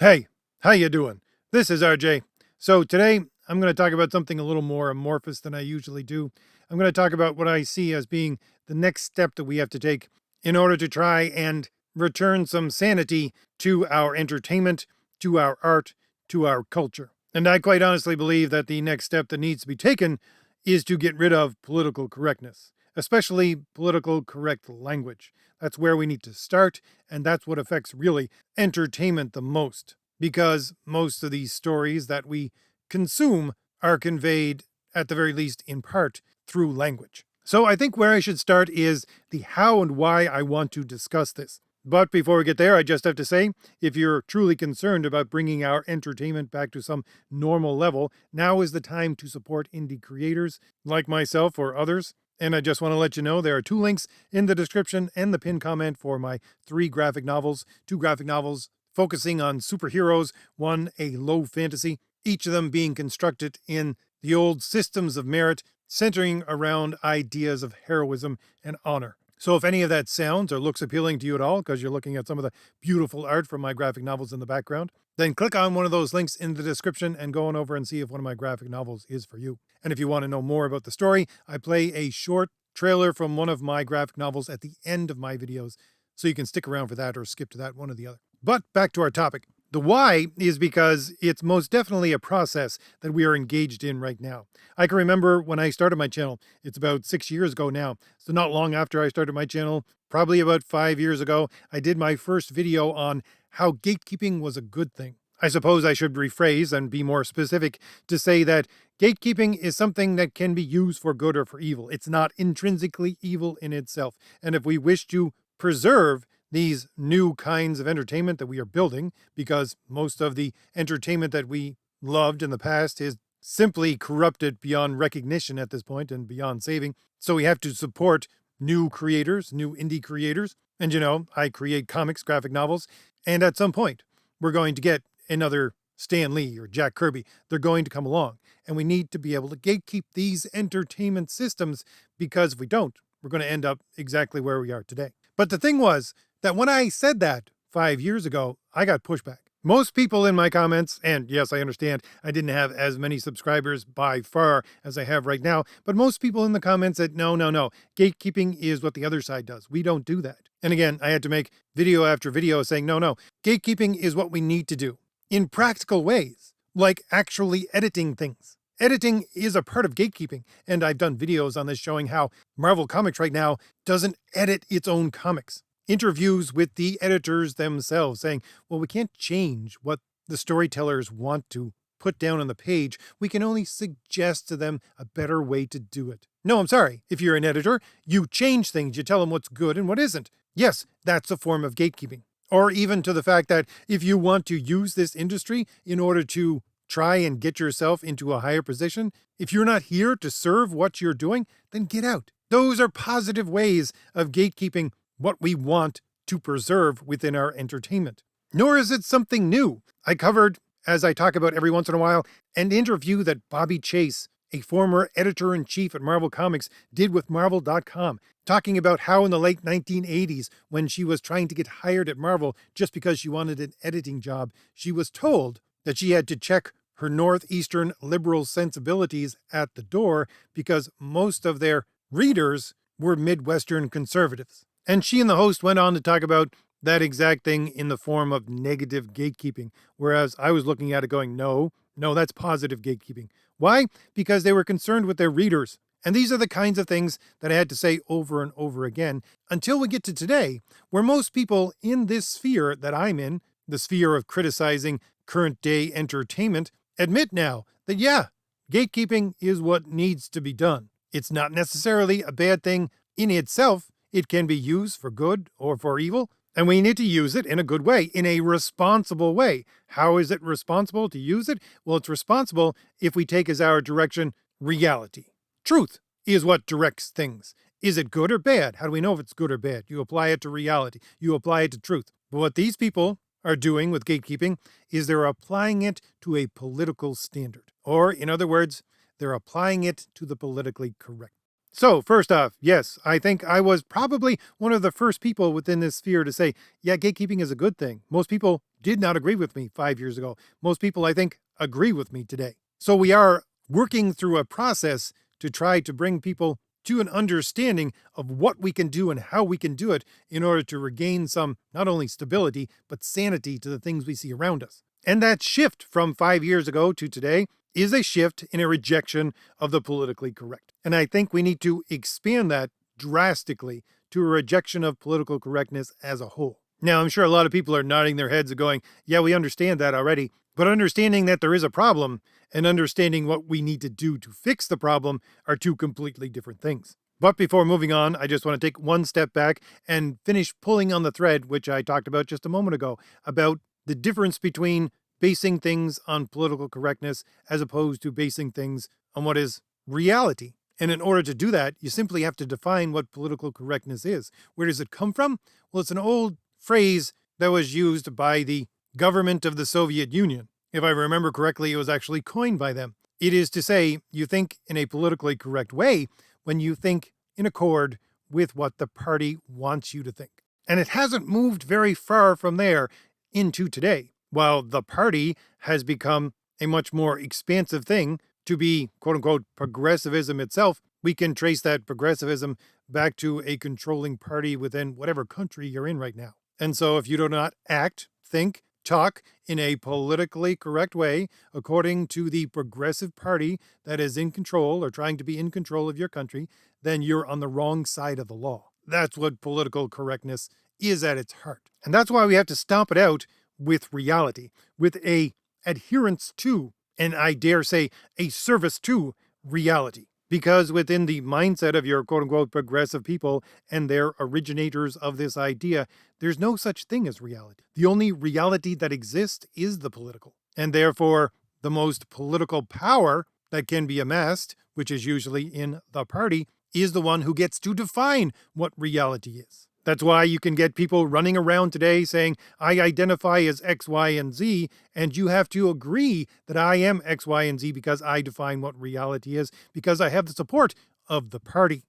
Hey, how you doing? This is RJ. So today I'm going to talk about something a little more amorphous than I usually do. I'm going to talk about what I see as being the next step that we have to take in order to try and return some sanity to our entertainment, to our art, to our culture. And I quite honestly believe that the next step that needs to be taken is to get rid of political correctness, especially political correct language. That's where we need to start, and that's what affects really entertainment the most, because most of these stories that we consume are conveyed, at the very least in part, through language. So I think where I should start is the how and why I want to discuss this. But before we get there, I just have to say, if you're truly concerned about bringing our entertainment back to some normal level, now is the time to support indie creators like myself or others. And I just want to let you know there are 2 links in the description and the pinned comment for my 2 graphic novels focusing on superheroes, one a low fantasy, each of them being constructed in the old systems of merit, centering around ideas of heroism and honor. So if any of that sounds or looks appealing to you at all, because you're looking at some of the beautiful art from my graphic novels in the background, then click on one of those links in the description and go on over and see if one of my graphic novels is for you. And if you want to know more about the story, I play a short trailer from one of my graphic novels at the end of my videos, so you can stick around for that or skip to that, one or the other. But back to our topic. The why is because it's most definitely a process that we are engaged in right now. I can remember when I started my channel, it's about 6 years ago now. So not long after I started my channel, probably about 5 years ago, I did my first video on how gatekeeping was a good thing. I suppose I should rephrase and be more specific to say that gatekeeping is something that can be used for good or for evil. It's not intrinsically evil in itself. And if we wish to preserve these new kinds of entertainment that we are building, because most of the entertainment that we loved in the past is simply corrupted beyond recognition at this point and beyond saving. So we have to support new creators, new indie creators. And I create comics, graphic novels, and at some point we're going to get another Stan Lee or Jack Kirby. They're going to come along, and we need to be able to gatekeep these entertainment systems, because if we don't, we're going to end up exactly where we are today. But the thing was that when I said that 5 years ago, I got pushback. Most people in my comments, and yes, I understand I didn't have as many subscribers by far as I have right now, but most people in the comments said, no, gatekeeping is what the other side does. We don't do that. And again, I had to make video after video saying, no, gatekeeping is what we need to do in practical ways, like actually editing things. Editing is a part of gatekeeping, and I've done videos on this showing how Marvel Comics right now doesn't edit its own comics. Interviews with the editors themselves saying, well, we can't change what the storytellers want to put down on the page. We can only suggest to them a better way to do it. No, I'm sorry. If you're an editor, you change things. You tell them what's good and what isn't. Yes, that's a form of gatekeeping. Or even to the fact that if you want to use this industry in order to try and get yourself into a higher position, if you're not here to serve what you're doing, then get out. Those are positive ways of gatekeeping what we want to preserve within our entertainment. Nor is it something new. I covered, as I talk about every once in a while, an interview that Bobby Chase, a former editor-in-chief at Marvel Comics, did with Marvel.com, talking about how in the late 1980s, when she was trying to get hired at Marvel just because she wanted an editing job, she was told that she had to check her Northeastern liberal sensibilities at the door because most of their readers were Midwestern conservatives. And she and the host went on to talk about that exact thing in the form of negative gatekeeping, whereas I was looking at it going, no, that's positive gatekeeping. Why? Because they were concerned with their readers. And these are the kinds of things that I had to say over and over again until we get to today, where most people in this sphere that I'm in, the sphere of criticizing current day entertainment, admit now that, yeah, gatekeeping is what needs to be done. It's not necessarily a bad thing in itself. It can be used for good or for evil, and we need to use it in a good way, in a responsible way. How is it responsible to use it? Well, it's responsible if we take as our direction reality. Truth is what directs things. Is it good or bad? How do we know if it's good or bad? You apply it to reality. You apply it to truth. But what these people are doing with gatekeeping is they're applying it to a political standard. Or, in other words, they're applying it to the politically correct. So, first off, yes, I think I was probably one of the first people within this sphere to say, yeah, gatekeeping is a good thing. Most people did not agree with me 5 years ago. Most people, I think, agree with me today. So, we are working through a process to try to bring people to an understanding of what we can do and how we can do it in order to regain some not only stability, but sanity to the things we see around us. And that shift from 5 years ago to today is a shift in a rejection of the politically correct. And I think we need to expand that drastically to a rejection of political correctness as a whole. Now, I'm sure a lot of people are nodding their heads and going, yeah, we understand that already. But understanding that there is a problem and understanding what we need to do to fix the problem are two completely different things. But before moving on, I just want to take one step back and finish pulling on the thread, which I talked about just a moment ago, about the difference between basing things on political correctness as opposed to basing things on what is reality. And in order to do that, you simply have to define what political correctness is. Where does it come from? Well, it's an old phrase that was used by the government of the Soviet Union. If I remember correctly, it was actually coined by them. It is to say, you think in a politically correct way when you think in accord with what the party wants you to think. And it hasn't moved very far from there into today. While the party has become a much more expansive thing to be quote unquote progressivism itself, we can trace that progressivism back to a controlling party within whatever country you're in right now. And so if you do not act, think, talk in a politically correct way according to the progressive party that is in control or trying to be in control of your country, then you're on the wrong side of the law. That's what political correctness is at its heart. And that's why we have to stomp it out with reality, with a adherence to, and I dare say a service to reality. Because within the mindset of your quote unquote progressive people and their originators of this idea, there's no such thing as reality. The only reality that exists is the political. And therefore, the most political power that can be amassed, which is usually in the party, is the one who gets to define what reality is. That's why you can get people running around today saying, I identify as X, Y, and Z, and you have to agree that I am X, Y, and Z because I define what reality is, because I have the support of the party.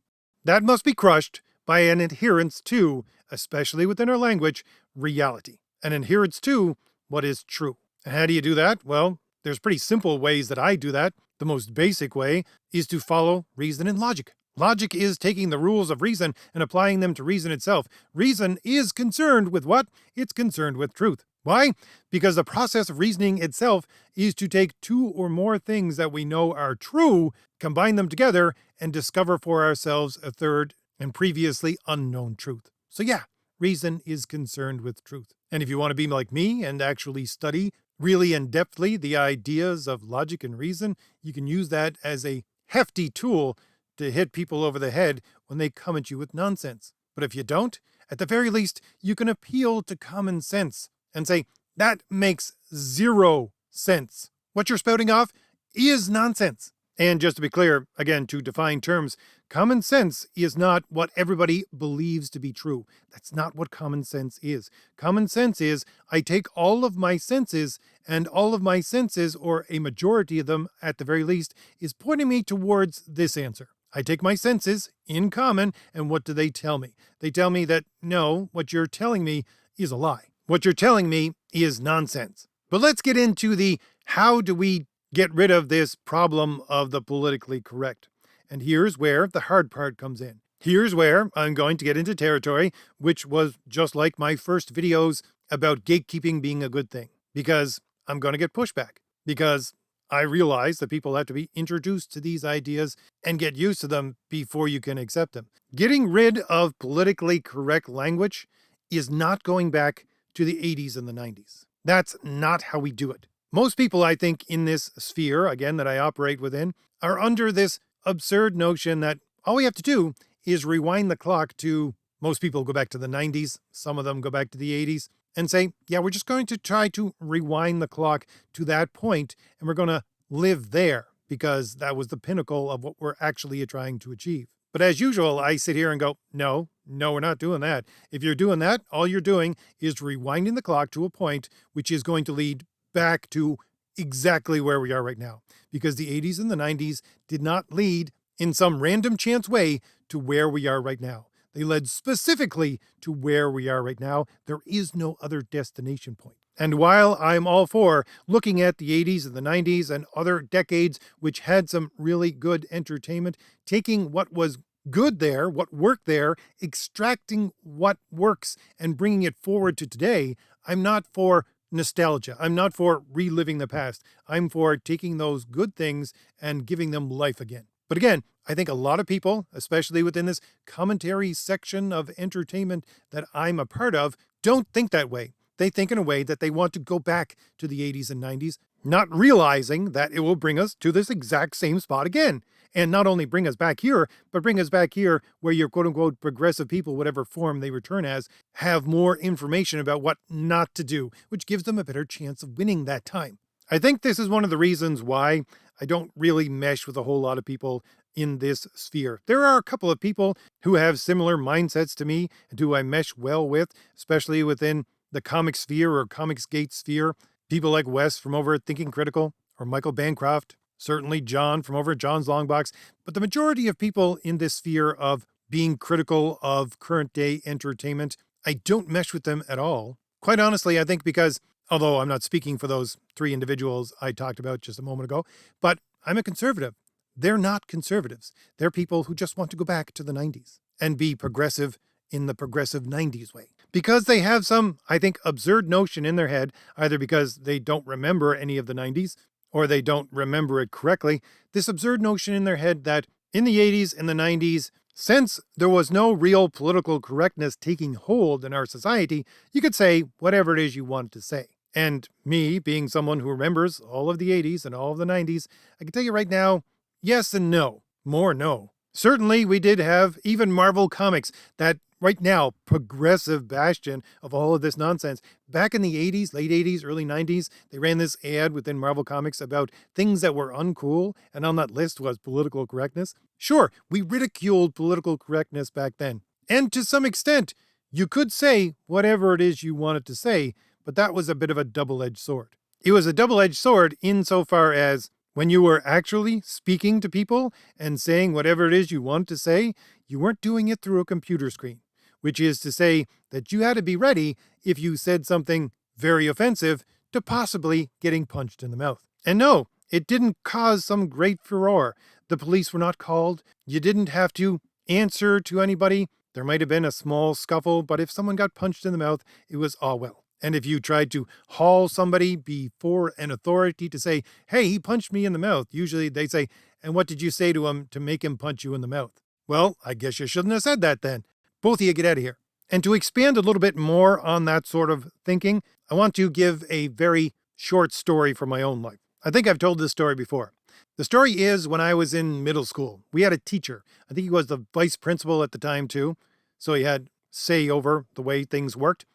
That must be crushed by an adherence to, especially within our language, reality. An adherence to what is true. And how do you do that? Well, there's pretty simple ways that I do that. The most basic way is to follow reason and logic. Logic is taking the rules of reason and applying them to reason itself. Reason is concerned with what? It's concerned with truth. Why? Because the process of reasoning itself is to take two or more things that we know are true, combine them together, and discover for ourselves a third and previously unknown truth. So yeah, reason is concerned with truth. And if you want to be like me and actually study really in-depthly the ideas of logic and reason, you can use that as a hefty tool to hit people over the head when they come at you with nonsense. But if you don't, at the very least, you can appeal to common sense and say, that makes zero sense. What you're spouting off is nonsense. And just to be clear, again, to define terms, common sense is not what everybody believes to be true. That's not what common sense is. Common sense is I take all of my senses, and all of my senses, or a majority of them at the very least, is pointing me towards this answer. I take my senses in common, and what do they tell me? They tell me that, no, what you're telling me is a lie. What you're telling me is nonsense. But let's get into the how do we get rid of this problem of the politically correct. And here's where the hard part comes in. Here's where I'm going to get into territory, which was just like my first videos about gatekeeping being a good thing. Because I'm going to get pushback. Because I realize that people have to be introduced to these ideas and get used to them before you can accept them. Getting rid of politically correct language is not going back to the 80s and the 90s. That's not how we do it. Most people, I think, in this sphere, again, that I operate within, are under this absurd notion that all we have to do is rewind the clock to, most people go back to the 90s, some of them go back to the 80s, and say, yeah, we're just going to try to rewind the clock to that point, and we're going to live there, because that was the pinnacle of what we're actually trying to achieve. But as usual, I sit here and go, no, we're not doing that. If you're doing that, all you're doing is rewinding the clock to a point which is going to lead back to exactly where we are right now. Because the 80s and the 90s did not lead in some random chance way to where we are right now. They led specifically to where we are right now. There is no other destination point. And while I'm all for looking at the 80s and the 90s and other decades which had some really good entertainment, taking what was good there, what worked there, extracting what works and bringing it forward to today, I'm not for nostalgia. I'm not for reliving the past. I'm for taking those good things and giving them life again. But again, I think a lot of people, especially within this commentary section of entertainment that I'm a part of, don't think that way. They think in a way that they want to go back to the 80s and 90s, not realizing that it will bring us to this exact same spot again. And not only bring us back here, but bring us back here where your quote unquote progressive people, whatever form they return as, have more information about what not to do, which gives them a better chance of winning that time. I think this is one of the reasons why I don't really mesh with a whole lot of people in this sphere. There are a couple of people who have similar mindsets to me and who I mesh well with, especially within the comic sphere or comics gate sphere. People like Wes from over at Thinking Critical or Michael Bancroft, certainly John from over at John's Longbox. But the majority of people in this sphere of being critical of current day entertainment, I don't mesh with them at all. Quite honestly, I think because, although I'm not speaking for those three individuals I talked about just a moment ago, but I'm a conservative. They're not conservatives. They're people who just want to go back to the 90s and be progressive in the progressive 90s way. Because they have some, I think, absurd notion in their head, either because they don't remember any of the 90s or they don't remember it correctly, this absurd notion in their head that in the 80s and the 90s, since there was no real political correctness taking hold in our society, you could say whatever it is you wanted to say. And me, being someone who remembers all of the 80s and all of the 90s, I can tell you right now, yes and no. More no. Certainly, we did have even Marvel Comics, that right now progressive bastion of all of this nonsense. Back in the 80s, late 80s, early 90s, they ran this ad within Marvel Comics about things that were uncool, and on that list was political correctness. Sure, we ridiculed political correctness back then. And to some extent, you could say whatever it is you wanted to say, but that was a bit of a double-edged sword. It was a double-edged sword insofar as when you were actually speaking to people and saying whatever it is you wanted to say, you weren't doing it through a computer screen, which is to say that you had to be ready if you said something very offensive to possibly getting punched in the mouth. And no, it didn't cause some great furor. The police were not called. You didn't have to answer to anybody. There might have been a small scuffle, but if someone got punched in the mouth, it was all well. And if you tried to haul somebody before an authority to say, hey, he punched me in the mouth, usually they say, and what did you say to him to make him punch you in the mouth? Well, I guess you shouldn't have said that then. Both of you get out of here. And to expand a little bit more on that sort of thinking, I want to give a very short story from my own life. I think I've told this story before. The story is when I was in middle school, we had a teacher. I think he was the vice principal at the time too, so he had say over the way things worked.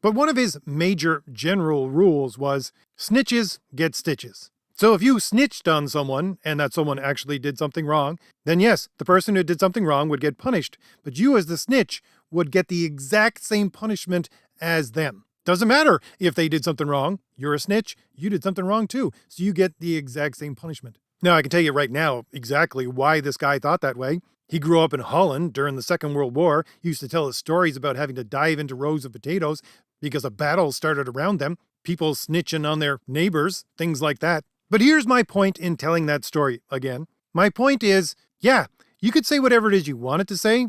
But one of his major general rules was snitches get stitches. So if you snitched on someone and that someone actually did something wrong, then yes, the person who did something wrong would get punished. But you as the snitch would get the exact same punishment as them. Doesn't matter if they did something wrong. You're a snitch. You did something wrong too. So you get the exact same punishment. Now, I can tell you right now exactly why this guy thought that way. He grew up in Holland during the Second World War. He used to tell us stories about having to dive into rows of potatoes because a battle started around them, people snitching on their neighbors, things like that. But here's my point in telling that story again. My point is, yeah, you could say whatever it is you wanted to say,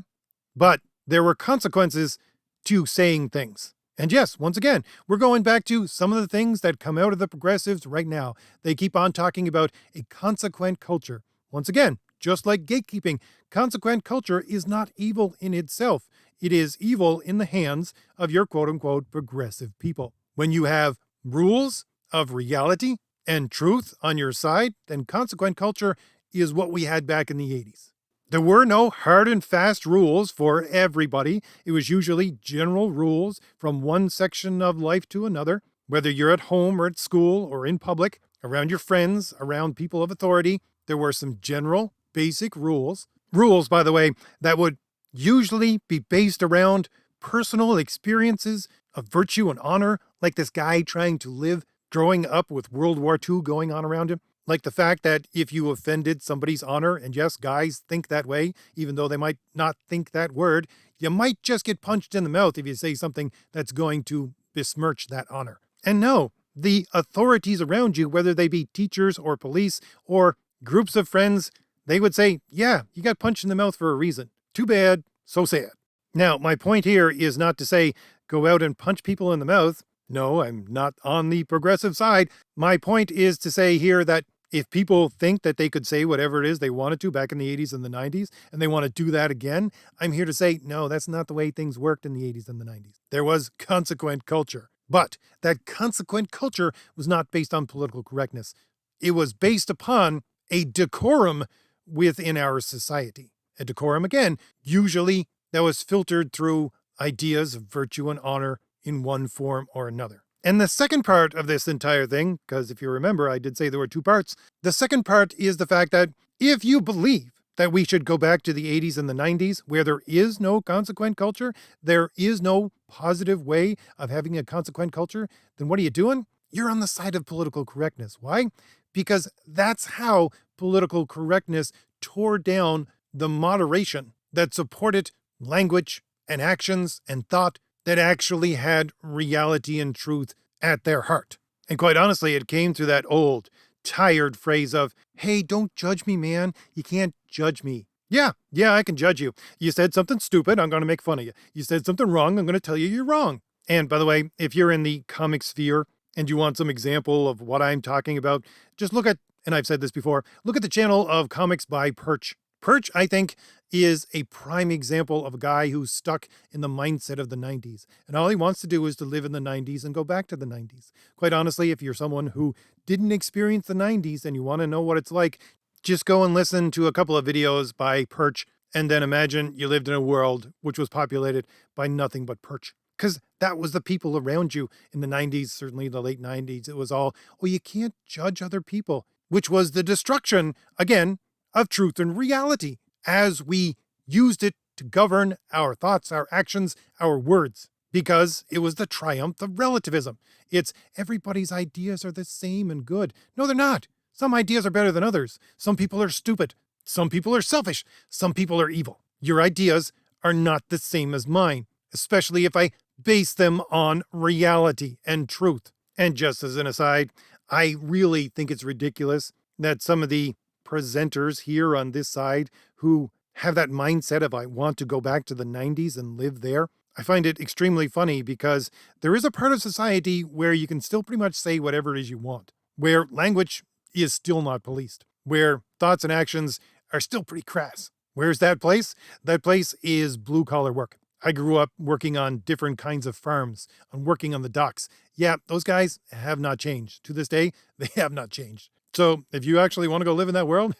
but there were consequences to saying things. And yes, once again, we're going back to some of the things that come out of the progressives right now. They keep on talking about a consequent culture. Once again, just like gatekeeping, consequent culture is not evil in itself. It is evil in the hands of your quote-unquote progressive people. When you have rules of reality and truth on your side, then consequent culture is what we had back in the 80s. There were no hard and fast rules for everybody. It was usually general rules from one section of life to another, whether you're at home or at school or in public, around your friends, around people of authority. There were some general, basic rules. Rules, by the way, that would usually be based around personal experiences of virtue and honor, like this guy trying to live growing up with World War II going on around him. Like the fact that if you offended somebody's honor, and yes, guys think that way, even though they might not think that word, you might just get punched in the mouth if you say something that's going to besmirch that honor. And no, the authorities around you, whether they be teachers or police or groups of friends, they would say, yeah, you got punched in the mouth for a reason. Too bad, so sad. Now, my point here is not to say go out and punch people in the mouth. No, I'm not on the progressive side. My point is to say here that if people think that they could say whatever it is they wanted to back in the 80s and the 90s, and they want to do that again, I'm here to say, no, that's not the way things worked in the 80s and the 90s. There was consequent culture. But that consequent culture was not based on political correctness. It was based upon a decorum within our society. A decorum, again, usually that was filtered through ideas of virtue and honor in one form or another. And the second part of this entire thing, because if you remember, I did say there were two parts. The second part is the fact that if you believe that we should go back to the 80s and the 90s, where there is no consequent culture, there is no positive way of having a consequent culture, then what are you doing? You're on the side of political correctness. Why? Because that's how political correctness tore down the moderation that supported language and actions and thought that actually had reality and truth at their heart. And quite honestly, it came through that old, tired phrase of, hey, don't judge me, man. You can't judge me. Yeah, I can judge you. You said something stupid, I'm going to make fun of you. You said something wrong, I'm going to tell you you're wrong. And by the way, if you're in the comic sphere and you want some example of what I'm talking about, just look at, and I've said this before, look at the channel of Comics by Perch. Perch, I think, is a prime example of a guy who's stuck in the mindset of the 90s. And all he wants to do is to live in the 90s and go back to the 90s. Quite honestly, if you're someone who didn't experience the 90s and you want to know what it's like, just go and listen to a couple of videos by Perch and then imagine you lived in a world which was populated by nothing but Perch. Because that was the people around you in the 90s, certainly the late 90s. It was all, oh, you can't judge other people, which was the destruction, again, of truth and reality as we used it to govern our thoughts, our actions, our words, because it was the triumph of relativism. It's everybody's ideas are the same and good. No, they're not. Some ideas are better than others. Some people are stupid. Some people are selfish. Some people are evil. Your ideas are not the same as mine, especially if I base them on reality and truth. And just as an aside, I really think it's ridiculous that some of the presenters here on this side who have that mindset of I want to go back to the 90s and live there. I find it extremely funny because there is a part of society where you can still pretty much say whatever it is you want, where language is still not policed, where thoughts and actions are still pretty crass. Where's that place? That place is blue collar work. I grew up working on different kinds of farms, on working on the docks. Yeah, those guys have not changed. To this day, they have not changed. So if you actually want to go live in that world,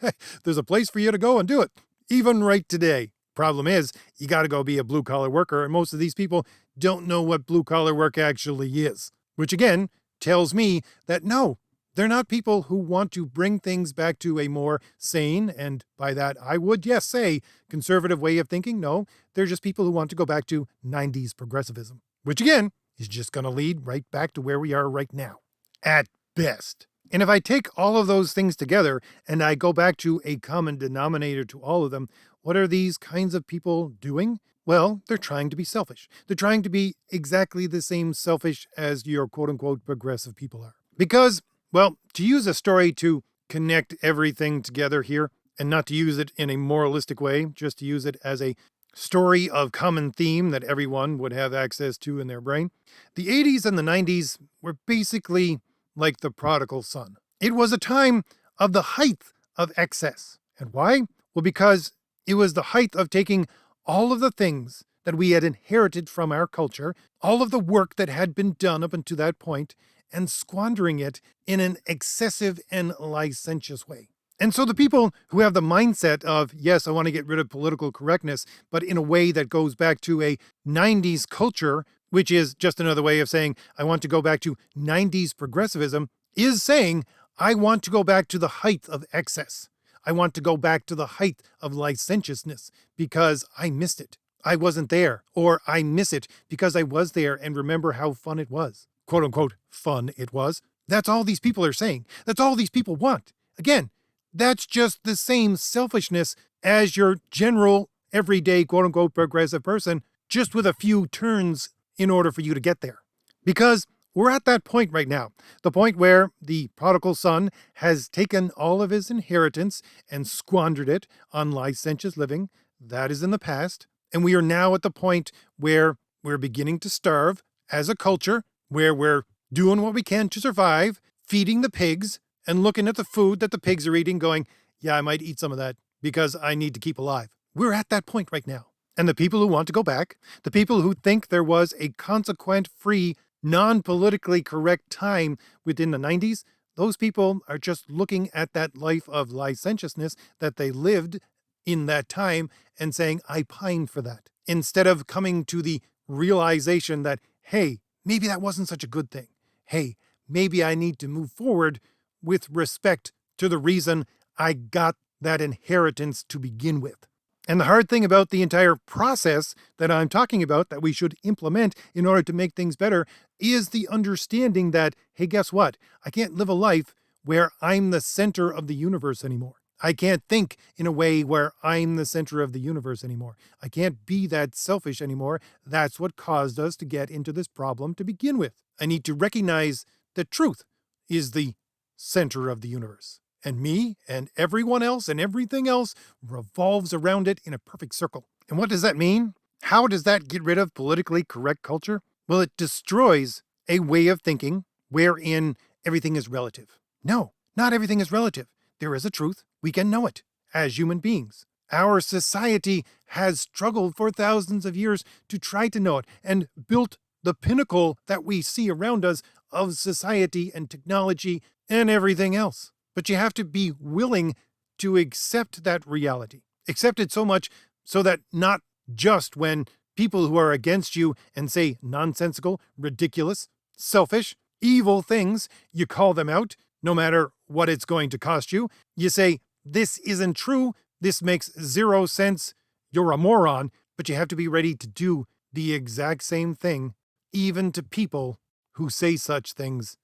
there's a place for you to go and do it, even right today. Problem is, you got to go be a blue collar worker, and most of these people don't know what blue collar work actually is, which again tells me that no, they're not people who want to bring things back to a more sane, and by that I would, yes, say conservative way of thinking. No, they're just people who want to go back to 90s progressivism, which again is just going to lead right back to where we are right now, at best. And if I take all of those things together and I go back to a common denominator to all of them, what are these kinds of people doing? Well, they're trying to be selfish. They're trying to be exactly the same selfish as your quote unquote progressive people are. Because, well, to use a story to connect everything together here, and not to use it in a moralistic way, just to use it as a story of common theme that everyone would have access to in their brain. The 80s and the 90s were basically like the prodigal son. It was a time of the height of excess. And why? Well, because it was the height of taking all of the things that we had inherited from our culture, all of the work that had been done up until that point, and squandering it in an excessive and licentious way. And so the people who have the mindset of, yes, I want to get rid of political correctness, but in a way that goes back to a 90s culture, which is just another way of saying, I want to go back to 90s progressivism, is saying, I want to go back to the height of excess. I want to go back to the height of licentiousness because I missed it. I wasn't there, or I miss it because I was there and remember how fun it was. Quote unquote, fun it was. That's all these people are saying. That's all these people want. Again, that's just the same selfishness as your general, everyday, quote unquote, progressive person, just with a few turns in order for you to get there. Because we're at that point right now, the point where the prodigal son has taken all of his inheritance and squandered it on licentious living. That is in the past. And we are now at the point where we're beginning to starve as a culture, where we're doing what we can to survive, feeding the pigs, and looking at the food that the pigs are eating, going, yeah, I might eat some of that because I need to keep alive. We're at that point right now. And the people who want to go back, the people who think there was a consequent-free, non-politically correct time within the 90s, those people are just looking at that life of licentiousness that they lived in that time and saying, I pine for that. Instead of coming to the realization that, hey, maybe that wasn't such a good thing. Hey, maybe I need to move forward with respect to the reason I got that inheritance to begin with. And the hard thing about the entire process that I'm talking about that we should implement in order to make things better is the understanding that, hey, guess what? I can't live a life where I'm the center of the universe anymore. I can't think in a way where I'm the center of the universe anymore. I can't be that selfish anymore. That's what caused us to get into this problem to begin with. I need to recognize that truth is the center of the universe. And me and everyone else and everything else revolves around it in a perfect circle. And what does that mean? How does that get rid of politically correct culture? Well, it destroys a way of thinking wherein everything is relative. No, not everything is relative. There is a truth. We can know it as human beings. Our society has struggled for thousands of years to try to know it and built the pinnacle that we see around us of society and technology and everything else. But you have to be willing to accept that reality. Accept it so much so that not just when people who are against you and say nonsensical, ridiculous, selfish, evil things, you call them out, no matter what it's going to cost you. You say, this isn't true, this makes zero sense, you're a moron, but you have to be ready to do the exact same thing, even to people who say such things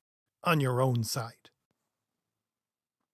on your own side.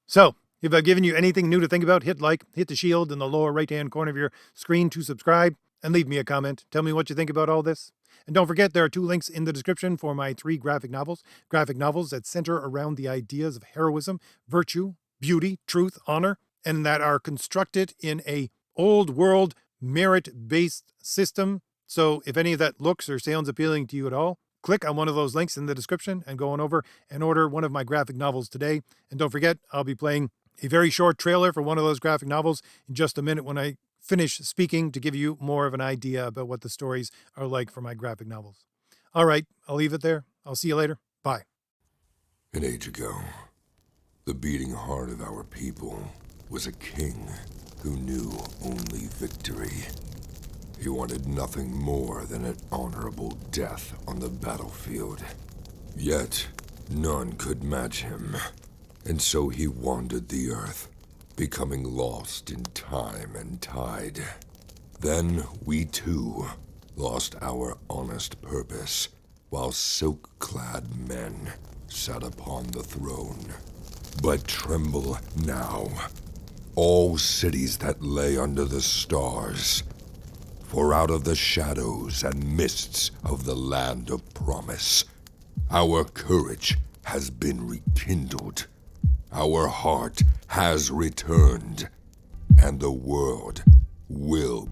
So, if I've given you anything new to think about, hit like, hit the shield in the lower right-hand corner of your screen to subscribe, and leave me a comment. Tell me what you think about all this. And don't forget, there are 2 links in the description for my 3 graphic novels that center around the ideas of heroism, virtue, beauty, truth, honor, and that are constructed in a old world merit-based system. So if any of that looks or sounds appealing to you at all, click on one of those links in the description and go on over and order one of my graphic novels today. And don't forget, I'll be playing a very short trailer for one of those graphic novels in just a minute when I finish speaking to give you more of an idea about what the stories are like for my graphic novels. All right, I'll leave it there. I'll see you later. Bye. An age ago, the beating heart of our people was a king who knew only victory. He wanted nothing more than an honorable death on the battlefield. Yet, none could match him, and so he wandered the earth, becoming lost in time and tide. Then we too lost our honest purpose, while silk-clad men sat upon the throne. But tremble now, all cities that lay under the stars, for out of the shadows and mists of the land of promise, our courage has been rekindled. Our heart has returned, and the world will